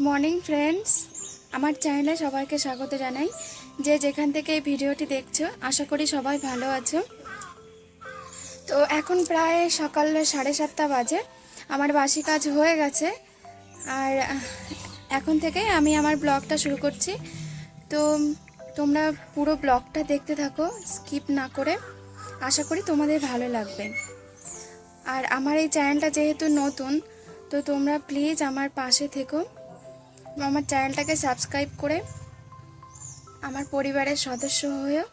Morning friends, আমার চ্যানেলে সবাইকে স্বাগত জানাই। যে যেখান থেকে এই ভিডিওটি দেখছো, আশা করি সবাই ভালো আছো। তো এখন প্রায় সকাল 7:30 বাজে। আমার বাসি কাজ হয়ে গেছে, আর এখন থেকেই আমি আমার ব্লগটা শুরু করছি। তো তোমরা পুরো ব্লগটা দেখতে থাকো, স্কিপ না করে। আশা করি তোমাদের ভালো লাগবে। আর আমার এই চ্যানেলটা যেহেতু নতুন, তো তোমরা প্লিজ আমার পাশে থেকো, আমার চ্যানেলটাকে সাবস্ক্রাইব করে আমার পরিবারের সদস্য হয়েও।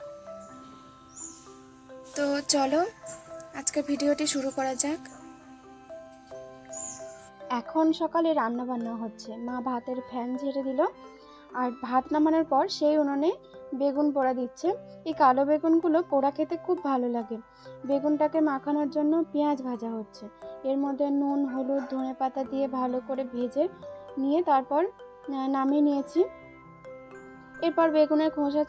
তো চলো আজকে ভিডিওটি শুরু করা যাক। এখন সকালে রান্না বান্না হচ্ছে। মা ভাতের ফ্যান ঝেড়ে দিল, আর ভাত নামানোর পর সেই উনুনে বেগুন পোড়া দিচ্ছে। এই কালো বেগুনগুলো পোড়া খেতে খুব ভালো লাগে। বেগুনটাকে মাখানোর জন্য পেঁয়াজ ভাজা হচ্ছে। এর মধ্যে নুন, হলুদ, ধনেপাতা দিয়ে ভালো করে ভেজে নিয়ে তারপর নামিয়ে নিয়েছি। এরপর বেগুনের খোসা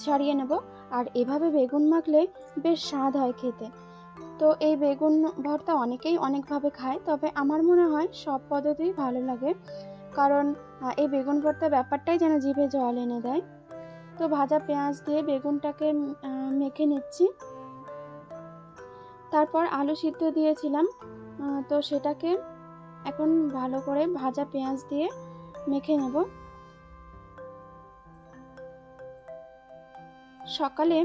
ছাড়িয়ে নেব। আর এভাবে বেগুন মাখলে বেশ স্বাদ হয় খেতে। তো এই বেগুন ভর্তা অনেকেই অনেকভাবে খায়, তবে আমার মনে হয় সব পদ্ধতিই ভালো লাগে, কারণ এই বেগুন ভর্তা ব্যাপারটাই যেন জিভে জল এনে দেয়। তো ভাজা পেঁয়াজ দিয়ে বেগুনটাকে মেখে নিচ্ছি। তারপর আলু সিদ্ধ দিয়েছিলাম, তো সেটাকে এখন ভালো করে ভাজা পেঁয়াজ দিয়ে মেখে নেব। সকালে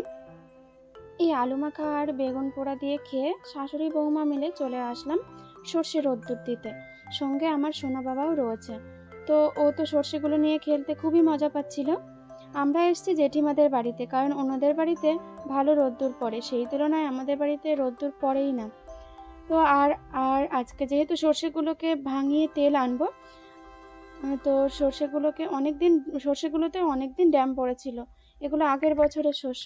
এই আলু মাখা আর বেগুন পোড়া দিয়ে খেয়ে শাশুড়ি বৌমা মিলে চলে আসলাম সর্ষে রোদ্দুর দিতে। সঙ্গে আমার সোনা বাবাও রয়েছে। তো ও তো সর্ষেগুলো নিয়ে খেলতে খুবই মজা পাচ্ছিল। আমরা এসেছি জেঠিমাদের বাড়িতে, কারণ ওনাদের বাড়িতে ভালো রোদ্দুর পড়ে, সেই তুলনায় আমাদের বাড়িতে রোদ্দুর পড়েই না। তো আর আর আজকে যেহেতু সর্ষেগুলোকে ভাঙিয়ে তেল আনবো, তো সর্ষেগুলোতে অনেকদিন ড্যাম পড়েছিল। এগুলো আগের বছরের শস্য।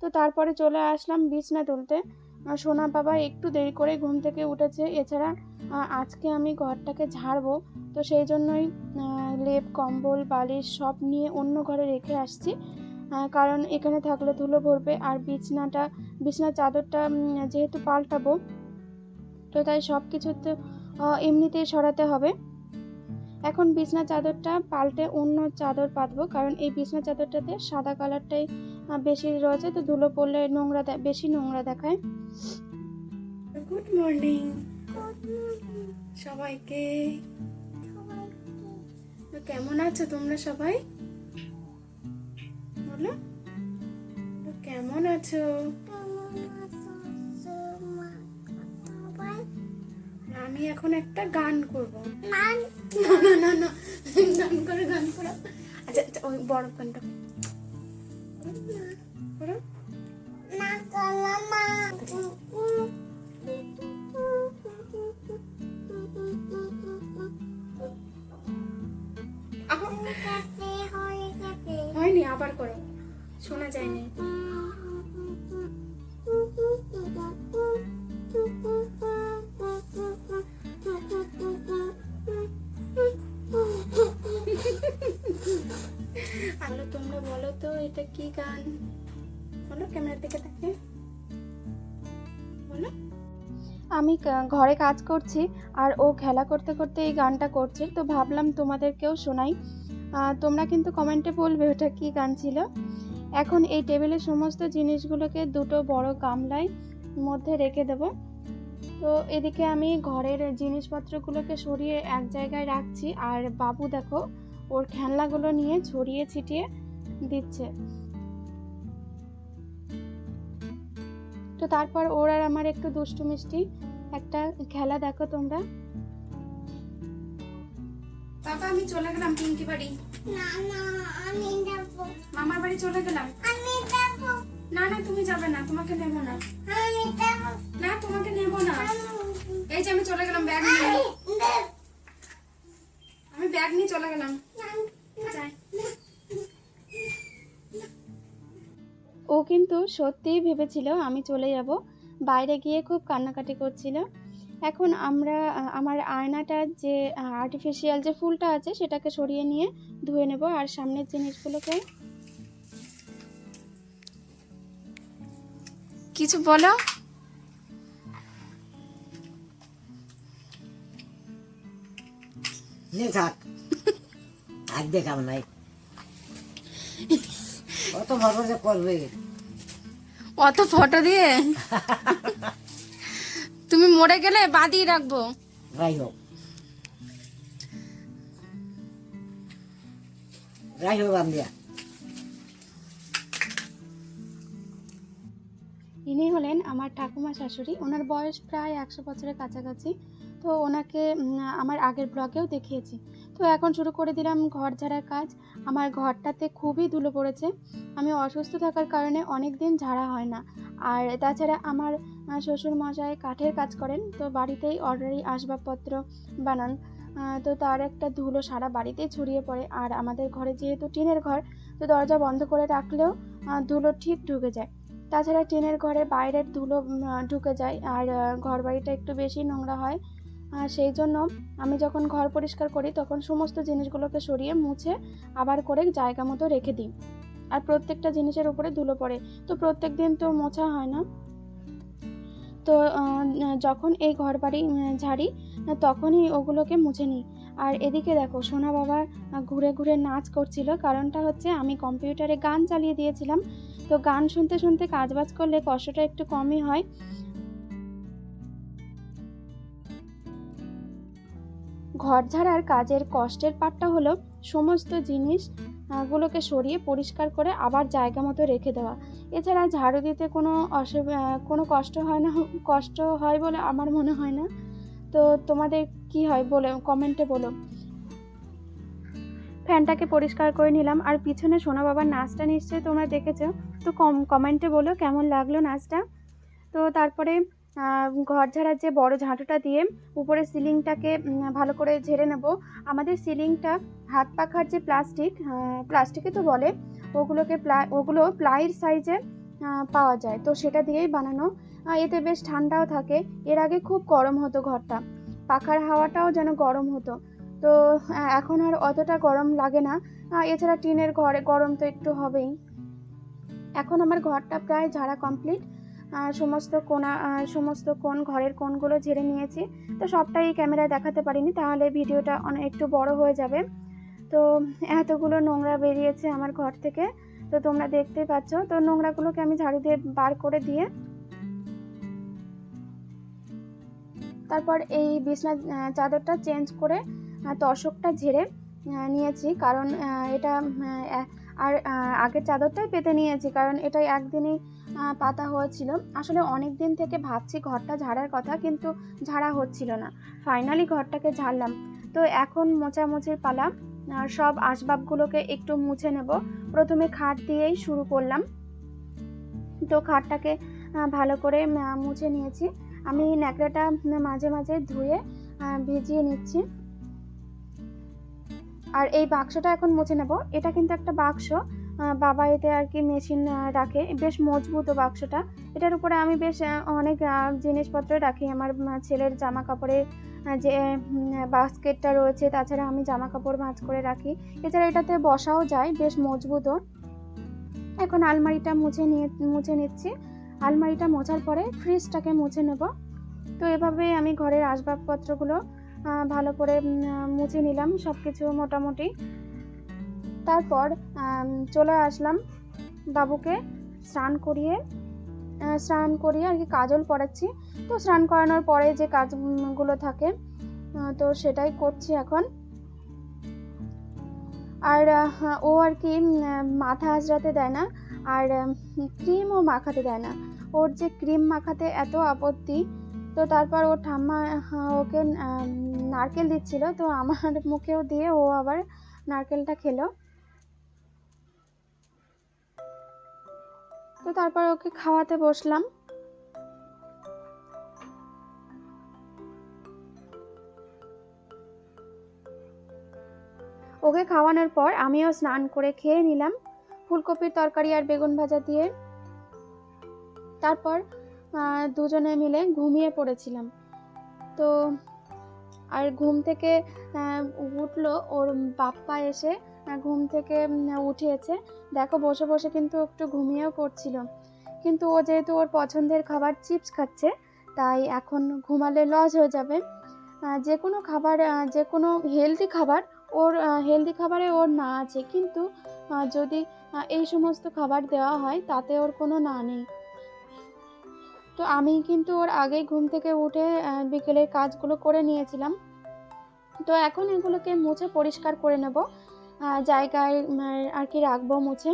তো তারপরে চলে আসলাম বিছনা তুলতে। সোনা বাবা একটু দেরি করে ঘুম থেকে উঠেছে। এছাড়া আজকে আমি ঘরটাকে ঝাড়বো, তো সেই জন্যই লেপ, কম্বল, বালিশ সব নিয়ে অন্য ঘরে রেখে আসছি, কারণ এখানে থাকলে ধুলো ভরবে। আর বিছনার চাদরটা যেহেতু পাল্টাবো, তো তাই সব কিছু তো এমনিতেই সরাতে হবে। এখন বিছনা চাদরটা পাল্টে অন্য চাদর পাতবো, কারণ এই বিছনা চাদরটাতে সাদা কালারটাই বেশি রয়েছে, তো ধুলো পড়লে বেশি নোংরা দেখায়। গুড মর্নিং সবাইকে। কেমন আছো তোমরা সবাই? বলো, কেমন আছো? আমি এখন একটা গান করবো। না না না না, গান করো। আচ্ছা আচ্ছা, ওই বড় গানটা করো। হয়নি, আবার করো, শোনা যায়নি। আলো, তোমরা বলো তো এটা কি গান? বলো, ক্যামেরার দিকে তাকে বলো। আমি ঘরে কাজ করছি, আর ও খেলা করতে করতে এই গানটা করছে, তো ভাবলাম তোমাদেরকেও শোনাই। তোমরা কিন্তু কমেন্টে বলবে ওটা কি গান ছিল। এখন এই টেবিলের সমস্ত জিনিসগুলোকে দুটো বড় গামলায় মধ্যে রেখে দেব। তো এদিকে আমি ঘরের জিনিসপত্রগুলোকে সরিয়ে এক জায়গায় রাখছি, আর বাবু দেখো ওর খেলনাগুলো নিয়ে ছড়িয়ে ছিটিয়ে দিচ্ছে। তো তারপর ওর আর আমার একটু দুষ্টু মিষ্টি একটা খেলা দেখো তোমরা। বাবা, আমি চলে গেলাম পিঙ্কি বাড়ি। না না, আমি যাব। মামার বাড়ি চলে গেলাম। আমি যাব। না না, তুমি যাবে না, তোমাকে নেব না। আমি যাব না, তোমাকে নেব না। এই যে আমি চলে গেলাম ব্যাগ নিয়ে। আমি ব্যাগ নিয়ে চলে গেলাম। যাই। ও কিন্তু সত্যিই ভেবেছিল আমি চলে যাব। বাইরে গিয়ে খুব কান্নাকাটি করছিল। এখন আমার আয়নাটার যে আর্টিফিশিয়াল যে ফুলটা আছে সেটাকে সরিয়ে নিয়ে ধুয়ে নেব, আর সামনের জিনিসগুলোকে। কিছু বলো। যে থাক আর দেখাম নাই অত ভালো যে করবে অত ফটো দিয়ে তুমি মরে গেলে বাদিয়ে রাখবো। যাই হোক বান্দিয়া। ইনি হলেন আমার ঠাকুমা শাশুড়ি। ওনার বয়স প্রায় 100 বছরের কাছাকাছি। তো ওনাকে আমার আগের ব্লগেও দেখিয়েছি। তো এখন শুরু করে দিলাম ঘর ঝাড়ার কাজ। আমার ঘরটাতে খুবই ধুলো পড়েছে। আমি অসুস্থ থাকার কারণে অনেক দিন ঝাড়া হয় না। আর তাছাড়া আমার শ্বশুরমশাই কাঠের কাজ করেন, তো বাড়িতেই অর্ডারি আসবাবপত্র বানান। তো তার একটা ধুলো সারা বাড়িতেই ছড়িয়ে পড়ে। আর আমাদের ঘরে যেহেতু টিনের ঘর, তো দরজা বন্ধ করে রাখলেও ধুলো ঠিক ঢুকে যায়। তাছাড়া টিনের ঘরে বাইরের ধুলো ঢুকে যায়, আর ঘর বাড়িটা একটু বেশি নোংরা হয়। সেই জন্য আমি যখন ঘর পরিষ্কার করি তখন সমস্ত জিনিসগুলোকে সরিয়ে মুছে আবার করে জায়গা মতো রেখে দিই। আর প্রত্যেকটা জিনিসের উপরে ধুলো পড়ে, তো প্রত্যেক দিন তো মোছা হয় না। তো যখন এই ঘর বাড়ি ঝাড়ি তখনই ওগুলোকে মুছে নিই। আর এদিকে দেখো সোনা বাবা ঘুরে ঘুরে নাচ করছিল। কারণটা হচ্ছে আমি কম্পিউটারে গান চালিয়ে দিয়েছিলাম, তো গান শুনতে শুনতে কাজবাজ করলে কষ্টটা একটু কমই হয়। ঘর ঝাড়ার কাজের কষ্টের পার্টটা হলো সমস্ত জিনিস গুলোকে সরিয়ে পরিষ্কার করে আবার জায়গা মতো রেখে দেওয়া। এছাড়া ঝাড়ু দিতে কোনো কষ্ট হয় না, কষ্ট হয় বলে আমার মনে হয় না। তো তোমাদের কি হয় বলে কমেন্টে বলো। ফ্যানটাকে পরিষ্কার করে নিলাম। আর পিছনে সোনা বাবার নাচটা নিশ্চয়ই তোমরা দেখেছো, তো কমেন্টে বলো কেমন লাগলো নাচটা। তো তারপরে ঘর ঝাড়ার যে বড় ঝাঁটুটা দিয়ে উপরে সিলিংটাকে ভালো করে ঝেড়ে নেব। আমাদের সিলিংটা হাত পাখার যে প্লাস্টিকে তো বলে, ওগুলো প্লাইয়ের সাইজে পাওয়া যায়, তো সেটা দিয়েই বানানো। এতে বেশ ঠান্ডাও থাকে। এর আগে খুব গরম হতো ঘরটা, পাখার হাওয়াটাও যেন গরম হতো। তো এখন আর অতটা গরম লাগে না। এছাড়া টিনের ঘরে গরম তো একটু হবেই। এখন আমার ঘরটা প্রায় ঝাড়া কমপ্লিট। সমস্ত কোণ ঘরের কোণগুলো ঝেড়ে নিয়েছি। তো সবটাই ক্যামেরায় দেখাতে পারিনি, তাহলে ভিডিওটা একটু বড় হয়ে যাবে। তো এতগুলো নোংরা বেরিয়েছে আমার ঘর থেকে, তো তোমরা দেখতেই পাচ্ছ। তো নোংরাগুলোকে আমি ঝাড়ু দিয়ে বার করে দিয়ে তারপর এই বিছনা চাদরটা চেঞ্জ করে তোশকটা ঝেড়ে নিয়েছি। কারণ এটা আর আগের চাদরটাই পেতে নিয়েছি, কারণ এটাই একদিনই পাতা হয়েছিল। আসলে অনেক দিন থেকে ভাবছি ঘরটা ঝাড়ার কথা, কিন্তু ঝাড়া হচ্ছিল না। ফাইনালি ঘরটাকে ঝাড়লাম। তো এখন মোছামুছির পালা। সব আসবাবগুলোকে একটু মুছে নেব। প্রথমে খাট দিয়েই শুরু করলাম। তো খাটটাকে ভালো করে মুছে নিয়েছি। আমি ন্যাকড়াটা মাঝে মাঝে ধুয়ে ভিজিয়ে নিচ্ছি। আর এই বাক্সটা এখন মুছে নেব। এটা কিন্তু একটা বাক্স, বাবা এতে আর কি মেশিন রাখে, বেশ মজবুত বাক্সটা। এটার উপরে আমি বেশ অনেক জিনিসপত্র রাখি। আমার ছেলের জামা কাপড়ের যে বাস্কেটটা রয়েছে, তাছাড়া আমি জামা কাপড় ভাঁজ করে রাখি। এছাড়া এটাতে বসাও যায়, বেশ মজবুতও। এখন আলমারিটা মুছে নিচ্ছি। আলমারিটা মোছার পরে ফ্রিজটাকে মুছে নেব। তো এভাবে আমি ঘরের আসবাবপত্রগুলো ভালো করে মুছে নিলাম সব কিছু মোটামুটি। তারপর চলে আসলাম বাবুকে স্নান করিয়ে আর কি কাজল পরাচ্ছি। তো স্নান করানোর পরে যে কাজগুলো থাকে তো সেটাই করছি এখন। আর ও আর কি মাথা আঁচড়াতে দেয় না, আর ক্রিমও মাখাতে দেয় না। ওর যে ক্রিম মাখাতে এত আপত্তি। তো তারপর ওর ঠাম্মা ওকে নারকেল দিচ্ছিল, তো আমার মুখেও দিয়ে ও আবার নারকেলটা খেলো। তো তারপর ওকে খাওয়াতে বসলাম। ওকে খাওয়ানোর পর আমিও স্নান করে খেয়ে নিলাম ফুলকপির তরকারি আর বেগুন ভাজা দিয়ে। তারপর দুজনে মিলে ঘুমিয়ে পড়েছিলাম। তো আর ঘুম থেকে উঠলো ওর বাপ্পা এসে ঘুম থেকে উঠিয়েছে। দেখো বসে বসে কিন্তু একটু ঘুমিয়েও পড়ছিল, কিন্তু ও যেহেতু ওর পছন্দের খাবার চিপস খাচ্ছে, তাই এখন ঘুমালে লস হয়ে যাবে। যে কোনো খাবার, যে কোনো হেলদি খাবার, ওর হেলদি খাবারে ওর না আছে, কিন্তু যদি এই সমস্ত খাবার দেওয়া হয় তাতে ওর কোনো না নেই। তো আমি কিন্তু ওর আগেই ঘুম থেকে উঠে বিকেলের কাজগুলো করে নিয়েছিলাম। তো এখন এগুলোকে মুছে পরিষ্কার করে নেব, জায়গায় আর কি রাখবো মুছে।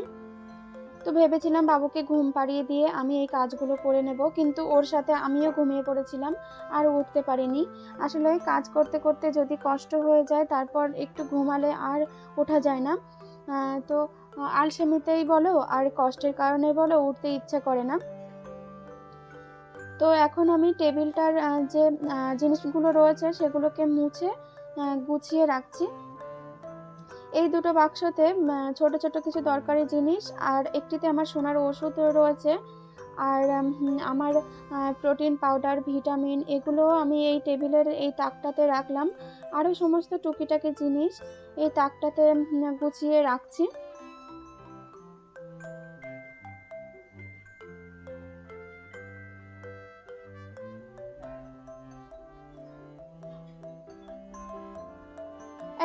তো ভেবেছিলাম বাবুকে ঘুম পাড়িয়ে দিয়ে আমি এই কাজগুলো করে নেব, কিন্তু ওর সাথে আমিও ঘুমিয়ে পড়েছিলাম আর উঠতে পারিনি। আসলে কাজ করতে করতে যদি কষ্ট হয়ে যায় তারপর একটু ঘুমালে আর ওঠা যায় না। তো আলসেমিতেই বলো আর কষ্টের কারণে বলো উঠতে ইচ্ছা করে না। তো এখন আমি টেবিলটার যে জিনিসগুলো রয়েছে সেগুলোকে মুছে গুছিয়ে রাখছি। এই দুটো বাক্সতে ছোট ছোট কিছু দরকারি জিনিস, আর একটিতে আমার সোনার ওষুধ রয়েছে, আর আমার প্রোটিন পাউডার, ভিটামিন, এগুলো আমি এই টেবিলের এই তাকটাতে রাখলাম। আরও সমস্ত টুকিটাকি জিনিস এই তাকটাতে গুছিয়ে রাখছি।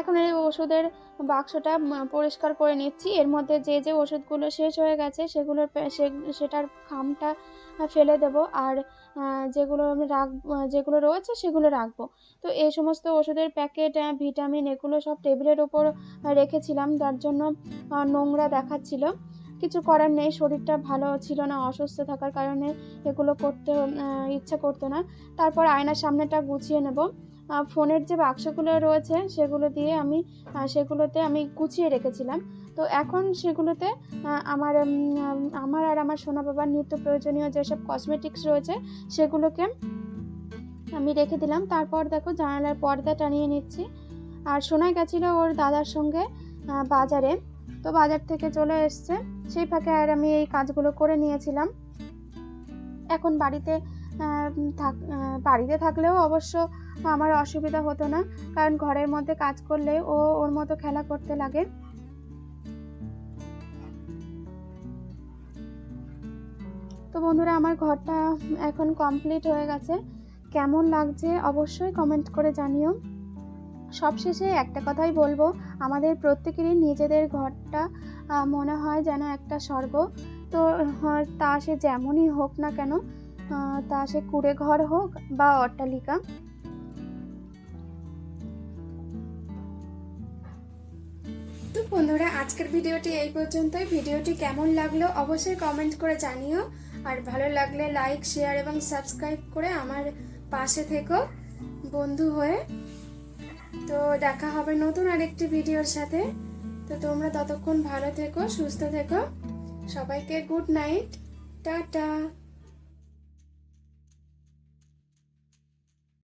এখন এই ওষুধের বাক্সটা পরিষ্কার করে নিচ্ছি। এর মধ্যে যে যে ওষুধগুলো শেষ হয়ে গেছে সেগুলোর সেটার খামটা ফেলে দেব, আর যেগুলো আমি যেগুলো রয়েছে সেগুলো রাখবো। তো এই সমস্ত ওষুধের প্যাকেট, ভিটামিন, এগুলো সব টেবিলের ওপর রেখেছিলাম, যার জন্য নোংরা দেখাচ্ছিল। কিছু করার নেই, শরীরটা ভালো ছিল না, অসুস্থ থাকার কারণে এগুলো করতে ইচ্ছা করতো না। তারপর আয়নার সামনেটা গুছিয়ে নেব। ফোনের যে বাক্সগুলো রয়েছে সেগুলোতে আমি গুছিয়ে রেখেছিলাম। তো এখন সেগুলোতে আমার আর আমার সোনা বাবার নিত্য প্রয়োজনীয় যেসব কসমেটিক্স রয়েছে সেগুলোকে আমি রেখে দিলাম। তারপর দেখো জানালার পর্দা টানিয়ে নিচ্ছি। আর সোনা গেছিলো ওর দাদার সঙ্গে বাজারে, তো বাজার থেকে চলে এসছে, সেই ফাঁকে আর আমি এই কাজগুলো করে নিয়েছিলাম। এখন বাড়িতে থাকলেও অবশ্য আমার অসুবিধা হতো না, কারণ ঘরের মধ্যে কাজ করলে ও ওর মতো খেলা করতে লাগে। তো বন্ধুরা, আমার ঘরটা এখন কমপ্লিট হয়ে গেছে। কেমন লাগছে অবশ্যই কমেন্ট করে জানিও। সবশেষে একটা কথাই বলবো, আমাদের প্রত্যেকেরই নিজেদের ঘরটা মনে হয় যেন একটা স্বর্গ। তো তা সে যেমনই হোক না কেন, তা সে কুঁড়ে ঘর হোক বা অট্টালিকা। তো বন্ধুরা, আজকের ভিডিওটি এই পর্যন্তই। ভিডিওটি কেমন লাগলো অবশ্যই কমেন্ট করে জানিও, আর ভালো লাগলে লাইক, শেয়ার এবং সাবস্ক্রাইব করে আমার পাশে থেকো বন্ধু হয়ে। তো দেখা হবে নতুন আরেকটি ভিডিওর সাথে। তো তোমরা ততক্ষণ ভালো থেকো, সুস্থ থেকো। সবাইকে গুড নাইট, টাটা।